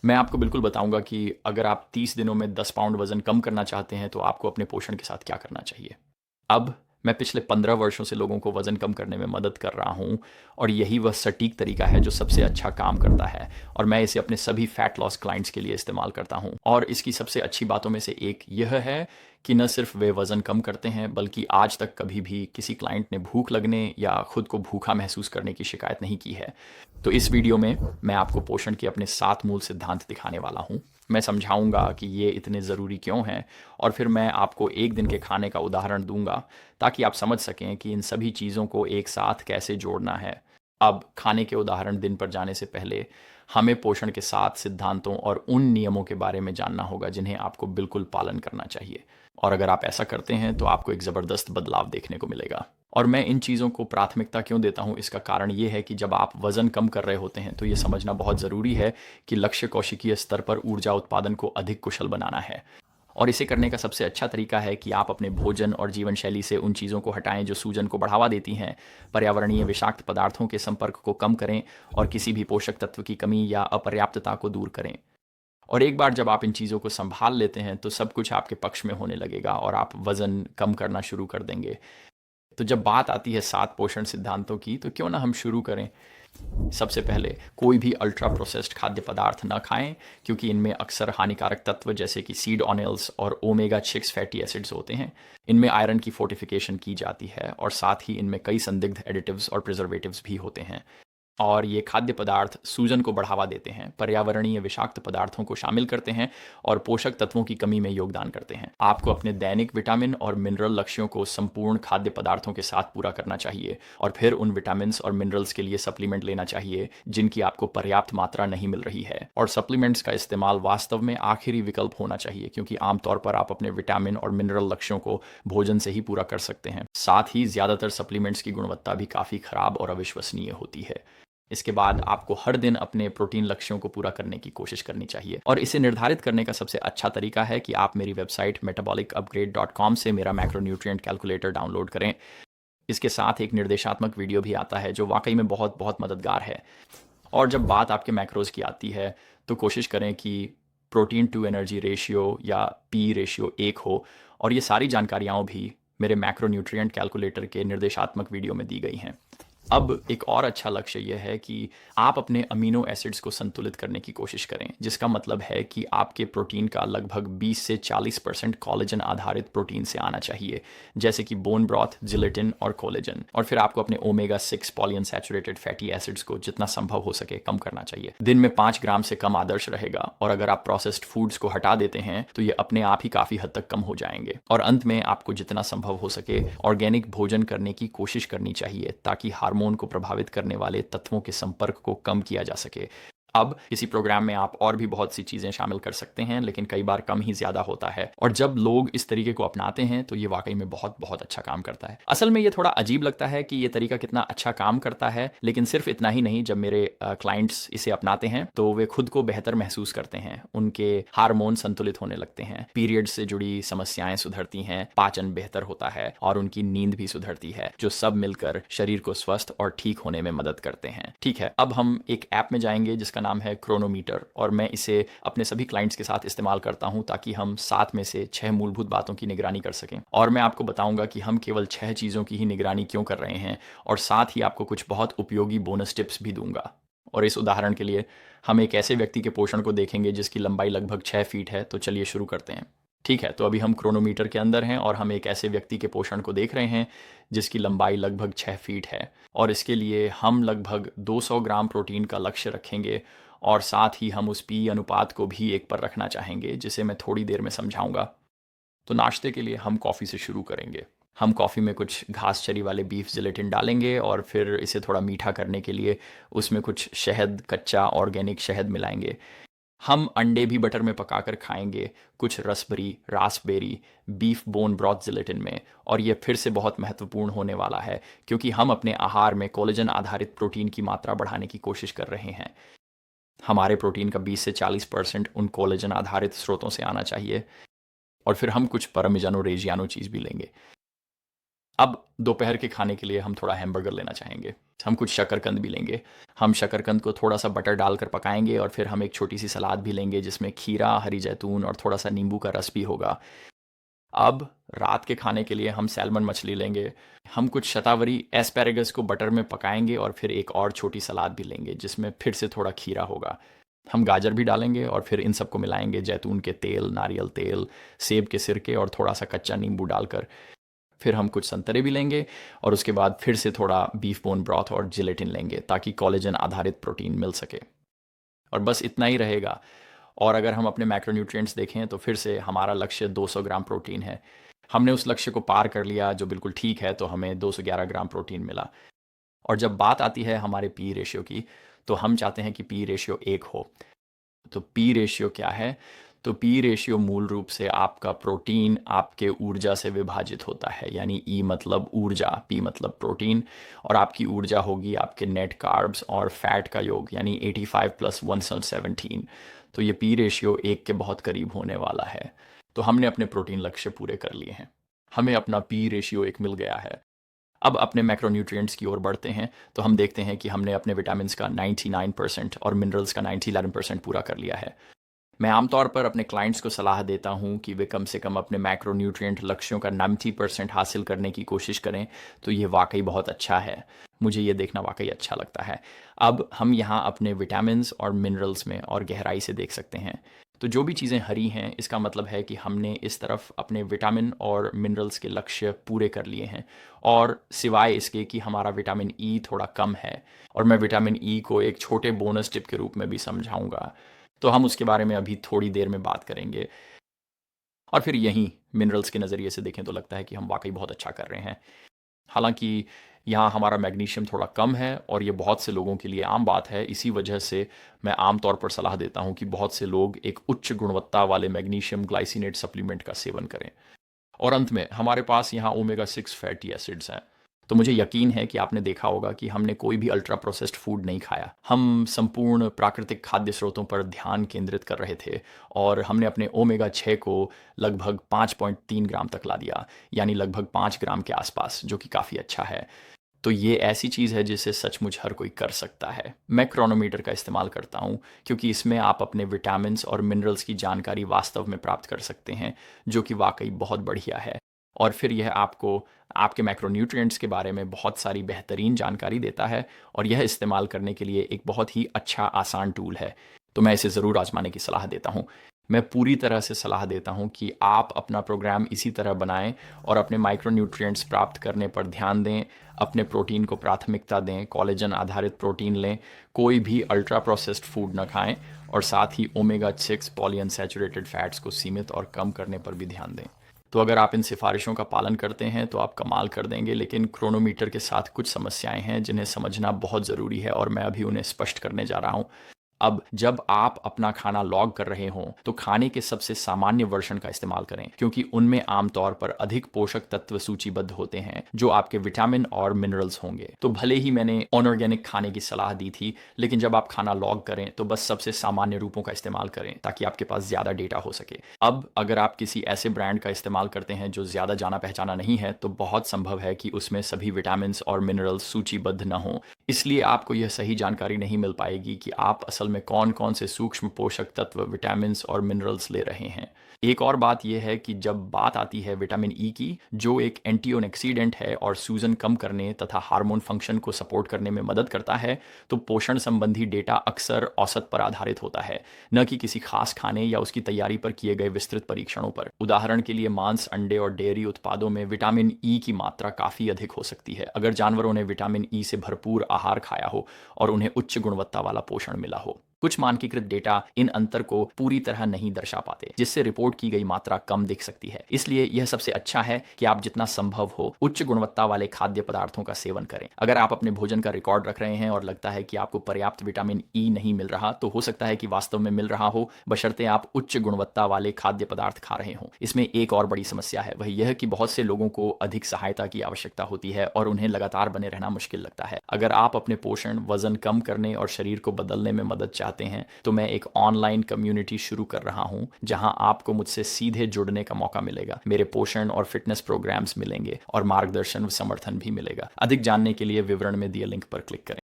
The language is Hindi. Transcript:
मैं आपको बिल्कुल बताऊंगा कि अगर आप 30 दिनों में 10 पाउंड वज़न कम करना चाहते हैं तो आपको अपने पोषण के साथ क्या करना चाहिए। अब मैं पिछले 15 वर्षों से लोगों को वज़न कम करने में मदद कर रहा हूँ और यही वह सटीक तरीका है जो सबसे अच्छा काम करता है और मैं इसे अपने सभी फैट लॉस क्लाइंट्स के लिए इस्तेमाल करता हूँ। और इसकी सबसे अच्छी बातों में से एक यह है कि न सिर्फ वे वज़न कम करते हैं बल्कि आज तक कभी भी किसी क्लाइंट ने भूख लगने या खुद को भूखा महसूस करने की शिकायत नहीं की है। तो इस वीडियो में मैं आपको पोषण के अपने 7 मूल सिद्धांत दिखाने वाला हूँ। मैं समझाऊंगा कि ये इतने ज़रूरी क्यों हैं और फिर मैं आपको एक दिन के खाने का उदाहरण दूंगा ताकि आप समझ सकें कि इन सभी चीज़ों को एक साथ कैसे जोड़ना है। अब खाने के उदाहरण दिन पर जाने से पहले हमें पोषण के 7 सिद्धांतों और उन नियमों के बारे में जानना होगा जिन्हें आपको बिल्कुल पालन करना चाहिए। और अगर आप ऐसा करते हैं तो आपको एक ज़बरदस्त बदलाव देखने को मिलेगा। और मैं इन चीज़ों को प्राथमिकता क्यों देता हूँ, इसका कारण ये है कि जब आप वज़न कम कर रहे होते हैं तो ये समझना बहुत ज़रूरी है कि लक्ष्य कोशिकीय स्तर पर ऊर्जा उत्पादन को अधिक कुशल बनाना है। और इसे करने का सबसे अच्छा तरीका है कि आप अपने भोजन और जीवन शैली से उन चीज़ों को हटाएं जो सूजन को बढ़ावा देती हैं, पर्यावरणीय विषाक्त पदार्थों के संपर्क को कम करें और किसी भी पोषक तत्व की कमी या अपर्याप्तता को दूर करें। और एक बार जब आप इन चीज़ों को संभाल लेते हैं तो सब कुछ आपके पक्ष में होने लगेगा और आप वज़न कम करना शुरू कर देंगे। तो जब बात आती है 7 पोषण सिद्धांतों की, तो क्यों ना हम शुरू करें। सबसे पहले, कोई भी अल्ट्रा प्रोसेस्ड खाद्य पदार्थ ना खाएं क्योंकि इनमें अक्सर हानिकारक तत्व जैसे कि सीड ऑयल्स और ओमेगा 6 फैटी एसिड्स होते हैं। इनमें आयरन की फोर्टिफिकेशन की जाती है और साथ ही इनमें कई संदिग्ध एडिटिव्स और प्रिजर्वेटिव्स भी होते हैं। और ये खाद्य पदार्थ सूजन को बढ़ावा देते हैं, पर्यावरणीय विषाक्त पदार्थों को शामिल करते हैं और पोषक तत्वों की कमी में योगदान करते हैं। आपको अपने दैनिक विटामिन और मिनरल लक्ष्यों को संपूर्ण खाद्य पदार्थों के साथ पूरा करना चाहिए और फिर उन विटामिन्स और मिनरल्स के लिए सप्लीमेंट लेना चाहिए जिनकी आपको पर्याप्त मात्रा नहीं मिल रही है। और सप्लीमेंट्स का इस्तेमाल वास्तव में आखिरी विकल्प होना चाहिए क्योंकि आमतौर पर आप अपने विटामिन और मिनरल लक्ष्यों को भोजन से ही पूरा कर सकते हैं। साथ ही ज़्यादातर सप्लीमेंट्स की गुणवत्ता भी काफ़ी खराब और अविश्वसनीय होती है। इसके बाद आपको हर दिन अपने प्रोटीन लक्ष्यों को पूरा करने की कोशिश करनी चाहिए और इसे निर्धारित करने का सबसे अच्छा तरीका है कि आप मेरी वेबसाइट metabolicupgrade.com से मेरा मैक्रोन्यूट्रिएंट कैलकुलेटर डाउनलोड करें। इसके साथ एक निर्देशात्मक वीडियो भी आता है जो वाकई में बहुत बहुत मददगार है। और जब बात आपके मैक्रोज की आती है तो कोशिश करें कि प्रोटीन टू एनर्जी रेशियो या पी रेशियो 1 हो और ये सारी जानकारियाँ भी मेरे मैक्रोन्यूट्रिएंट कैलकुलेटर के निर्देशात्मक वीडियो में दी गई हैं। अब एक और अच्छा लक्ष्य यह है कि आप अपने अमीनो एसिड्स को संतुलित करने की कोशिश करें, जिसका मतलब है कि आपके प्रोटीन का लगभग 20 से 40% कोलेजन आधारित प्रोटीन से आना चाहिए, जैसे कि बोन ब्रॉथ, जिलेटिन और कोलेजन। और फिर आपको अपने ओमेगा 6 पॉलीअनसैचुरेटेड फैटी एसिड्स को जितना संभव हो सके कम करना चाहिए। दिन में 5 ग्राम से कम आदर्श रहेगा और अगर आप प्रोसेस्ड फूड्स को हटा देते हैं तो ये अपने आप ही काफ़ी हद तक कम हो जाएंगे। और अंत में आपको जितना संभव हो सके ऑर्गेनिक भोजन करने की कोशिश करनी चाहिए ताकि हार्मोन को प्रभावित करने वाले तत्वों के संपर्क को कम किया जा सके। अब किसी प्रोग्राम में आप और भी बहुत सी चीज़ें शामिल कर सकते हैं, लेकिन कई बार कम ही ज़्यादा होता है और जब लोग इस तरीके को अपनाते हैं तो ये वाकई में बहुत बहुत अच्छा काम करता है। असल में ये थोड़ा अजीब लगता है कि ये तरीका कितना अच्छा काम करता है, लेकिन सिर्फ इतना ही नहीं, जब मेरे क्लाइंट्स इसे अपनाते हैं तो वे खुद को बेहतर महसूस करते हैं, उनके हार्मोन संतुलित होने लगते हैं, पीरियड से जुड़ी समस्याएं सुधरती हैं, पाचन बेहतर होता है और उनकी नींद भी सुधरती है, जो सब मिलकर शरीर को स्वस्थ और ठीक होने में मदद करते हैं। ठीक है, अब हम एक ऐप में जाएंगे जिसका नाम है क्रोनोमीटर और मैं इसे अपने सभी क्लाइंट्स के साथ इस्तेमाल करता हूं ताकि हम 7 में से 6 मूलभूत बातों की निगरानी कर सकें। और मैं आपको बताऊंगा कि हम केवल 6 चीज़ों की ही निगरानी क्यों कर रहे हैं और साथ ही आपको कुछ बहुत उपयोगी बोनस टिप्स भी दूंगा। और इस उदाहरण के लिए हम एक ऐसे व्यक्ति के पोषण को देखेंगे जिसकी लंबाई लगभग 6 फीट है। तो चलिए शुरू करते हैं। ठीक है, तो अभी हम क्रोनोमीटर के अंदर हैं और हम एक ऐसे व्यक्ति के पोषण को देख रहे हैं जिसकी लंबाई लगभग 6 फीट है और इसके लिए हम लगभग 200 ग्राम प्रोटीन का लक्ष्य रखेंगे और साथ ही हम उस पी अनुपात को भी 1 पर रखना चाहेंगे, जिसे मैं थोड़ी देर में समझाऊंगा। तो नाश्ते के लिए हम कॉफ़ी से शुरू करेंगे। हम कॉफ़ी में कुछ घास चरी वाले बीफ जिलेटिन डालेंगे और फिर इसे थोड़ा मीठा करने के लिए उसमें कुछ शहद, कच्चा ऑर्गेनिक शहद मिलाएंगे। हम अंडे भी बटर में पकाकर खाएंगे, कुछ raspberry, Raspberry, beef bone broth gelatin में। और ये फिर से बहुत महत्वपूर्ण होने वाला है क्योंकि हम अपने आहार में कोलेजन आधारित प्रोटीन की मात्रा बढ़ाने की कोशिश कर रहे हैं। हमारे प्रोटीन का 20 से 40% उन कोलेजन आधारित स्रोतों से आना चाहिए। और फिर हम कुछ परमिजानो रेजियानो चीज़ भी लेंगे। अब दोपहर के खाने के लिए हम थोड़ा हैमबर्गर लेना चाहेंगे, हम कुछ शकरकंद भी लेंगे। हम शकरकंद को थोड़ा सा बटर डालकर पकाएंगे और फिर हम एक छोटी सी सलाद भी लेंगे जिसमें खीरा, हरी जैतून और थोड़ा सा नींबू का रस भी होगा। अब रात के खाने के लिए हम सैल्मन मछली लेंगे। हम कुछ शतावरी एस्पैरेगस को बटर में पकाएंगे और फिर एक और छोटी सलाद भी लेंगे जिसमें फिर से थोड़ा खीरा होगा। हम गाजर भी डालेंगे और फिर इन सबको मिलाएंगे जैतून के तेल, नारियल तेल, सेब के सिरके और थोड़ा सा कच्चा नींबू डालकर। फिर हम कुछ संतरे भी लेंगे और उसके बाद फिर से थोड़ा बीफ बोन ब्रॉथ और जिलेटिन लेंगे ताकि कोलेजन आधारित प्रोटीन मिल सके। और बस इतना ही रहेगा। और अगर हम अपने मैक्रोन्यूट्रिएंट्स देखें तो फिर से हमारा लक्ष्य 200 ग्राम प्रोटीन है। हमने उस लक्ष्य को पार कर लिया जो बिल्कुल ठीक है, तो हमें 211 ग्राम प्रोटीन मिला। और जब बात आती है हमारे पी रेशियो की, तो हम चाहते हैं कि पी रेशियो 1 हो। तो पी रेशियो क्या है? तो पी रेशियो मूल रूप से आपका प्रोटीन आपके ऊर्जा से विभाजित होता है, यानी ई मतलब ऊर्जा, पी मतलब प्रोटीन, और आपकी ऊर्जा होगी आपके नेट कार्ब्स और फैट का योग, यानी 85 प्लस 117। तो ये पी रेशियो 1 के बहुत करीब होने वाला है। तो हमने अपने प्रोटीन लक्ष्य पूरे कर लिए हैं, हमें अपना पी रेशियो 1 मिल गया है। अब अपने मैक्रोन्यूट्रिएंट्स की ओर बढ़ते हैं तो हम देखते हैं कि हमने अपने विटामिन्स का 99% और मिनरल्स का 97% पूरा कर लिया है। मैं आमतौर पर अपने क्लाइंट्स को सलाह देता हूं कि वे कम से कम अपने मैक्रोन्यूट्रिएंट लक्ष्यों का 90% हासिल करने की कोशिश करें। तो ये वाकई बहुत अच्छा है, मुझे ये देखना वाकई अच्छा लगता है। अब हम यहाँ अपने विटामिन्स और मिनरल्स में और गहराई से देख सकते हैं। तो जो भी चीज़ें हरी हैं, इसका मतलब है कि हमने इस तरफ अपने विटामिन और मिनरल्स के लक्ष्य पूरे कर लिए हैं, और सिवाय इसके कि हमारा विटामिन ई थोड़ा कम है, और मैं विटामिन ई को एक छोटे बोनस टिप के रूप में भी समझाऊंगा। तो हम उसके बारे में अभी थोड़ी देर में बात करेंगे। और फिर यहीं मिनरल्स के नज़रिए से देखें तो लगता है कि हम वाकई बहुत अच्छा कर रहे हैं। हालांकि यहाँ हमारा मैग्नीशियम थोड़ा कम है और ये बहुत से लोगों के लिए आम बात है। इसी वजह से मैं आम तौर पर सलाह देता हूँ कि बहुत से लोग एक उच्च गुणवत्ता वाले मैग्नीशियम ग्लाइसिनेट सप्लीमेंट का सेवन करें। और अंत में हमारे पास यहाँ ओमेगा 6 फैटी एसिड्स हैं। तो मुझे यकीन है कि आपने देखा होगा कि हमने कोई भी अल्ट्रा प्रोसेस्ड फूड नहीं खाया, हम संपूर्ण प्राकृतिक खाद्य स्रोतों पर ध्यान केंद्रित कर रहे थे, और हमने अपने ओमेगा 6 को लगभग 5.3 ग्राम तक ला दिया, यानी लगभग 5 ग्राम के आसपास, जो कि काफ़ी अच्छा है। तो ये ऐसी चीज़ है जिसे सचमुच हर कोई कर सकता है। मैं क्रोनोमीटर का इस्तेमाल करता हूँ क्योंकि इसमें आप अपने विटामिन्स और मिनरल्स की जानकारी वास्तव में प्राप्त कर सकते हैं, जो कि वाकई बहुत बढ़िया है। और फिर यह आपको आपके मैक्रोन्यूट्रिएंट्स के बारे में बहुत सारी बेहतरीन जानकारी देता है, और यह इस्तेमाल करने के लिए एक बहुत ही अच्छा आसान टूल है। तो मैं इसे ज़रूर आजमाने की सलाह देता हूँ। मैं पूरी तरह से सलाह देता हूँ कि आप अपना प्रोग्राम इसी तरह बनाएं और अपने माइक्रोन्यूट्रिएंट्स प्राप्त करने पर ध्यान दें, अपने प्रोटीन को प्राथमिकता दें, कोलेजन आधारित प्रोटीन लें, कोई भी अल्ट्रा प्रोसेस्ड फूड न खाएं, और साथ ही ओमेगा 6 पॉलीअनसैचुरेटेड फैट्स को सीमित और कम करने पर भी ध्यान दें। तो अगर आप इन सिफारिशों का पालन करते हैं तो आप कमाल कर देंगे। लेकिन क्रोनोमीटर के साथ कुछ समस्याएं हैं जिन्हें समझना बहुत ज़रूरी है, और मैं अभी उन्हें स्पष्ट करने जा रहा हूँ। अब जब आप अपना खाना लॉग कर रहे हों तो खाने के सबसे सामान्य वर्जन का इस्तेमाल करें, क्योंकि उनमें आमतौर पर अधिक पोषक तत्व सूचीबद्ध होते हैं जो आपके विटामिन और मिनरल्स होंगे। तो भले ही मैंने ऑर्गेनिक खाने की सलाह दी थी, लेकिन जब आप खाना लॉग करें तो बस सबसे सामान्य रूपों का इस्तेमाल करें ताकि आपके पास ज़्यादा डेटा हो सके। अब अगर आप किसी ऐसे ब्रांड का इस्तेमाल करते हैं जो ज़्यादा जाना पहचाना नहीं है, तो बहुत संभव है कि उसमें सभी विटामिन और मिनरल्स सूचीबद्ध न हों, इसलिए आपको यह सही जानकारी नहीं मिल पाएगी कि आप असल में कौन कौन से सूक्ष्म पोषक तत्व, विटामिन्स और मिनरल्स ले रहे हैं। एक और बात यह है कि जब बात आती है विटामिन ई की, जो एक एंटीऑक्सीडेंट है और सूजन कम करने तथा हार्मोन फंक्शन को सपोर्ट करने में मदद करता है, तो पोषण संबंधी डेटा अक्सर औसत पर आधारित होता है, न कि किसी खास खाने या उसकी तैयारी पर किए गए विस्तृत परीक्षणों पर। उदाहरण के लिए मांस, अंडे और डेयरी उत्पादों में विटामिन ई की मात्रा काफ़ी अधिक हो सकती है अगर जानवरों ने विटामिन ई से भरपूर आहार खाया हो और उन्हें उच्च गुणवत्ता वाला पोषण मिला हो। कुछ मानकीकृत डेटा इन अंतर को पूरी तरह नहीं दर्शा पाते, जिससे रिपोर्ट की गई मात्रा कम दिख सकती है। इसलिए यह सबसे अच्छा है कि आप जितना संभव हो उच्च गुणवत्ता वाले खाद्य पदार्थों का सेवन करें। अगर आप अपने भोजन का रिकॉर्ड रख रहे हैं और लगता है कि आपको पर्याप्त विटामिन ई नहीं मिल रहा, तो हो सकता है कि वास्तव में मिल रहा हो, बशर्ते आप उच्च गुणवत्ता वाले खाद्य पदार्थ खा रहे हों। इसमें एक और बड़ी समस्या है, वह यह कि बहुत से लोगों को अधिक सहायता की आवश्यकता होती है और उन्हें लगातार बने रहना मुश्किल लगता है। अगर आप अपने पोषण, वजन कम करने और शरीर को बदलने में मदद चाहते चाहते हैं तो मैं एक ऑनलाइन कम्युनिटी शुरू कर रहा हूं जहां आपको मुझसे सीधे जुड़ने का मौका मिलेगा, मेरे पोषण और फिटनेस प्रोग्राम्स मिलेंगे और मार्गदर्शन व समर्थन भी मिलेगा। अधिक जानने के लिए विवरण में दिए लिंक पर क्लिक करें।